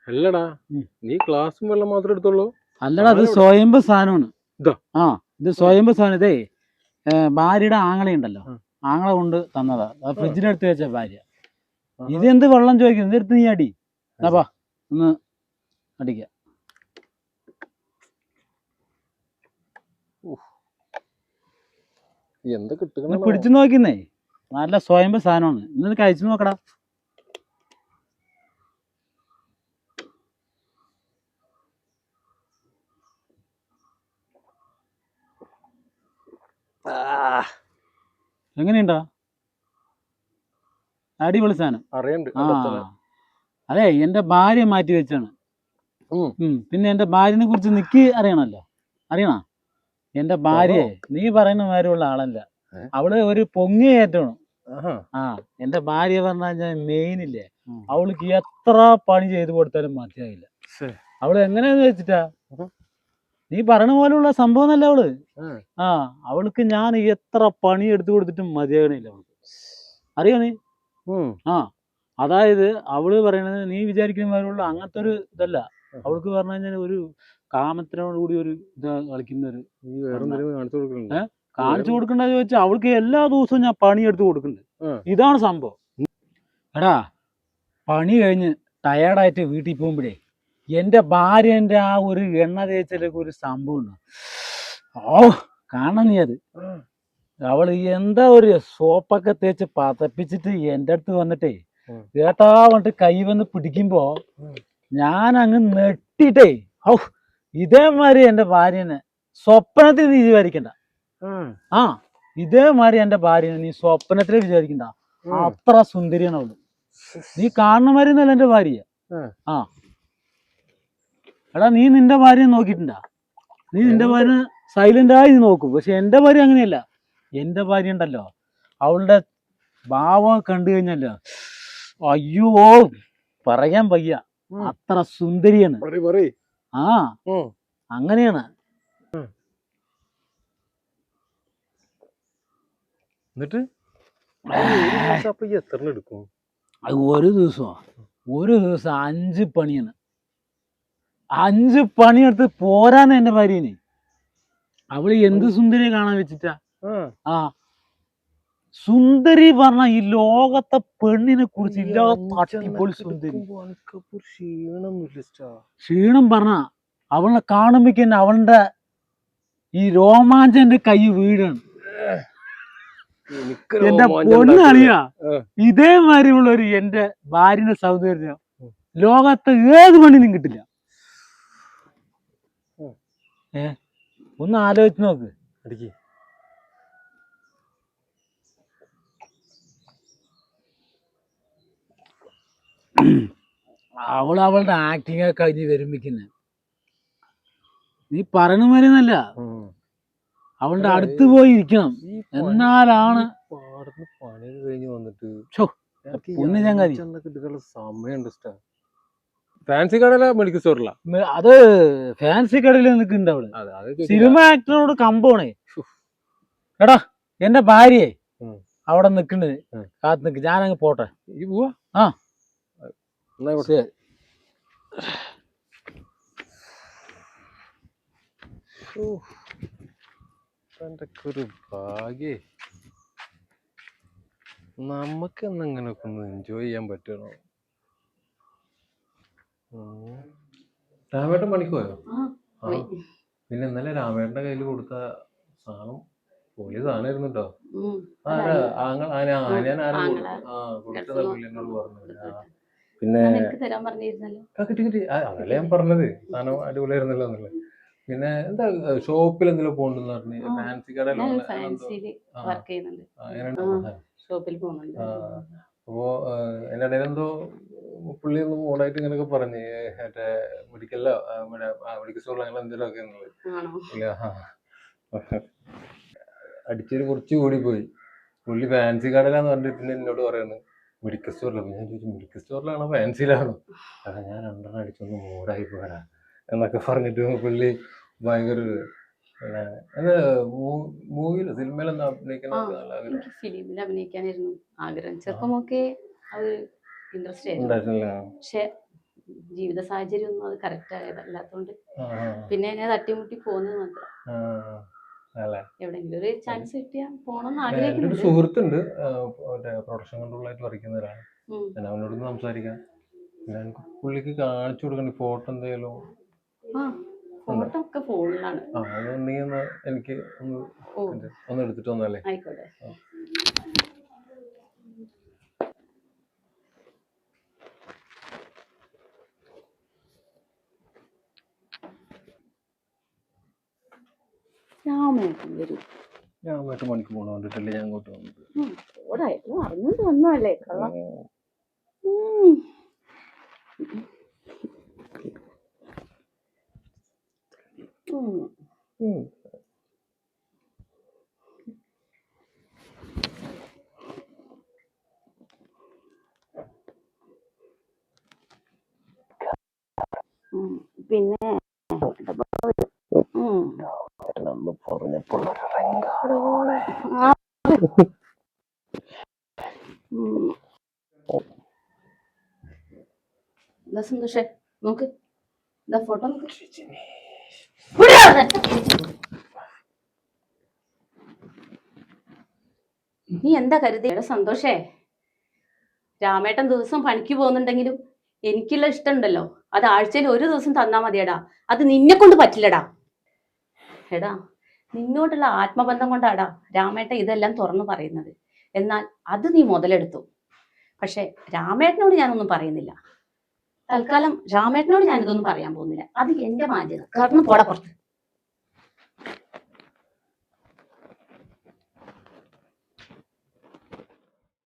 അല്ലടാ, നീ ഗ്ലാസും വെള്ളം മാത്രം എടുത്തോളൂ. അല്ലടാ, അത് സ്വയംഭ സാധനമാണ്. ഇത് സ്വയംഭ സാധനം. ഇതേ ഭാര്യയുടെ ആങ്ങളയുണ്ടല്ലോ, ആങ്ങളെ കൊണ്ട് തന്നതാ. ഫ്രിഡ്ജിനെടുത്ത് വെച്ച ഭാര്യ. ഇതെന്ത് വെള്ളം ചോദിക്കുന്നു? ഇതെടുത്ത് നീ അടി. എന്നാ ഒന്ന് അടിക്ക. പിടിച്ചു നോക്കുന്നേ, നല്ല സ്വയംഭ സാധനമാണ്. ഇന്ന് കഴിച്ചു നോക്കടാ. എങ്ങനെയുണ്ടാ? അടിപൊളി സാധനം. അതെ, എന്റെ ഭാര്യ മാറ്റി വെച്ചാണ്. പിന്നെ എന്റെ ഭാര്യനെ കുറിച്ച് നിക്ക് അറിയണല്ലോ. അറിയണ? എന്റെ ഭാര്യയെ നീ പറയുന്ന മാതിരിയുള്ള ആളല്ല. അവള് ഒരു പൊങ്ങിയേറ്റാണ്. എന്റെ ഭാര്യ പറഞ്ഞ മെയിനില്ലേ, അവൾക്ക് എത്ര പണി ചെയ്തു കൊടുത്താലും മതിയായില്ല. അവള് എങ്ങനെയാന്ന് വെച്ചിട്ടാ, നീ പറഞ്ഞ പോലുള്ള സംഭവം അല്ല അവള്. അവൾക്ക് ഞാൻ എത്ര പണി എടുത്തു കൊടുത്തിട്ടും മതിയാകണില്ല അവൾക്ക്. അറിയോ നീ? അതായത് അവള് പറയണത് നീ വിചാരിക്കുന്ന പോലുള്ള അങ്ങനത്തെ ഒരു ഇതല്ല. അവൾക്ക് പറഞ്ഞു കഴിഞ്ഞാൽ ഒരു കാമത്തിനോട് കൂടി ഒരു ഇത് കളിക്കുന്ന ഒരു കാണിച്ചു കൊടുക്കണ്ട ചോദിച്ചാൽ അവൾക്ക് എല്ലാ ദിവസവും ഞാൻ പണി എടുത്ത് കൊടുക്കുന്നുണ്ട്. ഇതാണ് സംഭവം. എടാ, പണി കഴിഞ്ഞ് ടയേർഡായിട്ട് വീട്ടിൽ പോകുമ്പോഴേ എന്റെ ഭാര്യന്റെ ആ ഒരു എണ്ണ തേച്ചിലൊക്കെ ഒരു സംഭവം ഉണ്ട്. കാണാൻ നീ അത്. അവള് എന്താ ഒരു സോപ്പൊക്കെ തേച്ച് പതപ്പിച്ചിട്ട് എന്റെ അടുത്ത് വന്നിട്ടേ കേട്ടാ വന്നിട്ട് കൈ വന്ന് പിടിക്കുമ്പോ ഞാൻ അങ്ങ് നെട്ടിട്ടേ, ഇതേമാതിരി എന്റെ ഭാര്യനെ സ്വപ്നത്തിൽ നീ വിചാരിക്കണ്ട. ഇതേമാതിരി എന്റെ ഭാര്യനെ നീ സ്വപ്നത്തിൽ വിചാരിക്കണ്ട. അത്ര സുന്ദരിയാണ് അവള്. നീ കാണുന്ന മാതിരി ഒന്നല്ല എന്റെ ഭാര്യ. എടാ, നീ നിന്റെ ഭാര്യനെ നോക്കിയിട്ടുണ്ടാ? നീ നിന്റെ ഭാര്യ സൈലന്റായി നീ നോക്കും. പക്ഷെ എന്റെ ഭാര്യ അങ്ങനെയല്ല. എന്റെ ഭാര്യ ഉണ്ടല്ലോ, അവളുടെ ഭാവം കണ്ടു കഴിഞ്ഞല്ലോ, അയ്യോ പറയാൻ വയ്യ, അത്ര സുന്ദരിയാണ്. അങ്ങനെയാണ്. എന്നിട്ട് ഒരു ദിവസം 5 പണിയാണ്. 5 പണിയെടുത്ത് പോരാന്ന് എന്റെ ഭാര്യനെ. അവള് എന്ത് സുന്ദരിയെ കാണാൻ വെച്ചിട്ടാ. സുന്ദരി പറഞ്ഞ ഈ ലോകത്തെ പെണ്ണിനെ കുറിച്ച് ഇല്ലാത്ത അടിപൊളി സുന്ദരി. ക്ഷീണം പറഞ്ഞ അവളെ കാണുമ്പോഴേക്ക് തന്നെ അവളുടെ ഈ രോമാഞ്ചന്റെ കൈ വീഴാണ്. എന്റെ പൊന്നറിയാ, ഇതേമാതിരിയുള്ള ഒരു എന്റെ ഭാര്യയുടെ സൗന്ദര്യം ലോകത്ത് ഏത് പെണ്ണിനും കിട്ടില്ല. ഒന്ന് ആലോചിച്ച് നോക്ക്. അവളുടെ ആക്ടിങ് ഒക്കെ കഴിഞ്ഞ് വരുമ്പിക്കുന്ന നീ പറയണ മാതിരിയൊന്നല്ല. അവളുടെ അടുത്ത് പോയി ഇരിക്കണം, എന്നാലാണ് പണി കഴിഞ്ഞ് വന്നിട്ട് സമയമുണ്ട്. ഫാൻസി കടയില മെഡിക്കൽ സ്റ്റോറില? അത് ഫാൻസി കടയിൽ നിൽക്കുന്നുണ്ട് അവള്. സിനിമ ആക്ടറോട് കമ്പോണേ. എടാ, എന്റെ ഭാര്യയെ അവിടെ നിക്കണ്ട്, കാത്ത് നിക്ക്. ഞാനങ്ങ് പോട്ടെ. ഒരു ഭാഗ്യേ, നമുക്ക് എന്നങ്ങനൊക്കെ ഒന്ന് എൻജോയ് ചെയ്യാൻ പറ്റണോ? രാമേട്ടൻ പണിക്കോയോ? പിന്നെ ഇന്നലെ രാമേട്ടന്റെ കയ്യിൽ കൊടുത്ത സാധനം പൊളി സാധനമായിരുന്നു കേട്ടോ. എന്നോട് പറഞ്ഞത്. പിന്നെ കിട്ടി. അതല്ലേ ഞാൻ പറഞ്ഞത്, സാധനം അടിപൊളിയായിരുന്നല്ലോ എന്നുള്ളത്. പിന്നെ എന്താ ഷോപ്പിൽ എന്തെങ്കിലും പോകണ്ടെന്ന് പറഞ്ഞു? ഫാൻസി കടയിലാണ്. അപ്പോ എന്റെ ഇടയിൽ എന്തോ പുള്ളി ഒന്ന് മോഡായിട്ട് ഇങ്ങനെയൊക്കെ പറഞ്ഞ് മറ്റേ മെഡിക്കലോ മെഡിക്കൽ സ്റ്റോറിലോ അങ്ങനെ എന്തെങ്കിലും ഒക്കെ എന്നുള്ളത്. അടിച്ചൊരു കുറച്ച് കൂടി പോയി. പുള്ളി ഫാൻസി കടയിലാന്ന് പറഞ്ഞിട്ട് പിന്നെ എന്നോട് പറയുന്നത് മെഡിക്കൽ സ്റ്റോറിലാണ്. ഞാൻ ചോദിച്ചു, മെഡിക്കൽ സ്റ്റോറിലാണോ ഫാൻസിയിലാണോ? അതാ ഞാൻ 2 അടിച്ചൊന്ന് മോഡായി പോരാ എന്നൊക്കെ പറഞ്ഞിട്ട് പുള്ളി ഭയങ്കര മൂവിയില് സിനിമയിലൊന്നും ഫിലിമിൽ അഭിനയിക്കാനായിരുന്നു ആഗ്രഹം. ചെറുപ്പമൊക്കെ അത് ഇൻട്രസ്റ്റ് ആയിരുന്നു. പക്ഷെ ജീവിത സാഹചര്യം ഒന്നും അത് കറക്റ്റ് ആയതല്ലാത്തോണ്ട് ആ, പിന്നെ എന്നെ തട്ടിമുട്ടി പോകുന്നത് മാത്രം. ആ, അല്ലേ. എവിടെയെങ്കിലും ഒരു ചാൻസ് കിട്ടിയാൽ പോകണമെന്ന് എൻ്റെ ഒരു ആഗ്രഹിക്കുന്നുണ്ട്. സുഹൃത്തുണ്ട്, മറ്റേ പ്രൊഡക്ഷൻ കൺട്രോളായിട്ട് വർക്ക് ചെയ്യുന്ന ഒരാൾ. ഉം. ഞാൻ അവനോടൊന്ന് സംസാരിക്കാം. പിന്നെ എനിക്ക് പുള്ളിക്ക് കാണിച്ചു കൊടുക്കണ്ട ഫോട്ടോ എന്തെങ്കിലും ആ ഫോട്ടോ ഒക്കെ ഫോണിലാണ്. അതുണ്ടെങ്കിൽ ഒന്ന് എനിക്ക് ഓ ഒന്ന് എടുത്തിട്ട് വന്നല്ലേ. ആയിക്കോട്ടെ. രാമേട്ടൻ വരും. ഞാൻ 8 മണിക്ക് പോകണം കണ്ടിട്ടല്ലേ ഞാൻ അങ്ങോട്ട് വന്നത്. ഓടായിരുന്നു അറിഞ്ഞോണ്ട് വന്നതല്ലേ കള്ളം. പിന്നെ എന്താ സന്തോഷേ നോക്ക്, എന്താ ഫോട്ടോ നോക്ക്. നീ എന്താ കരുതിയുടെ സന്തോഷേ? രാമേട്ടൻ ദിവസം പണിക്ക് പോകുന്നുണ്ടെങ്കിലും എനിക്കുള്ള ഇഷ്ടമുണ്ടല്ലോ, അത് ആഴ്ചയിൽ ഒരു ദിവസം തന്നാ മതിയടാ. അത് നിന്നെ കൊണ്ട് പറ്റില്ലടാ. എടാ നിന്നോടുള്ള ആത്മബന്ധം കൊണ്ടാടാ രാമേട്ടൻ ഇതെല്ലാം തുറന്നു പറയുന്നത്. എന്നാൽ അത് നീ മുതലെടുത്തു. പക്ഷെ രാമേട്ടനോട് ഞാനൊന്നും പറയുന്നില്ല. തൽക്കാലം രാമേട്ടനോട് ഞാനിതൊന്നും പറയാൻ പോകുന്നില്ല. അത് എന്റെ മാന്യത. കാരണം പോടാ പുറത്ത്.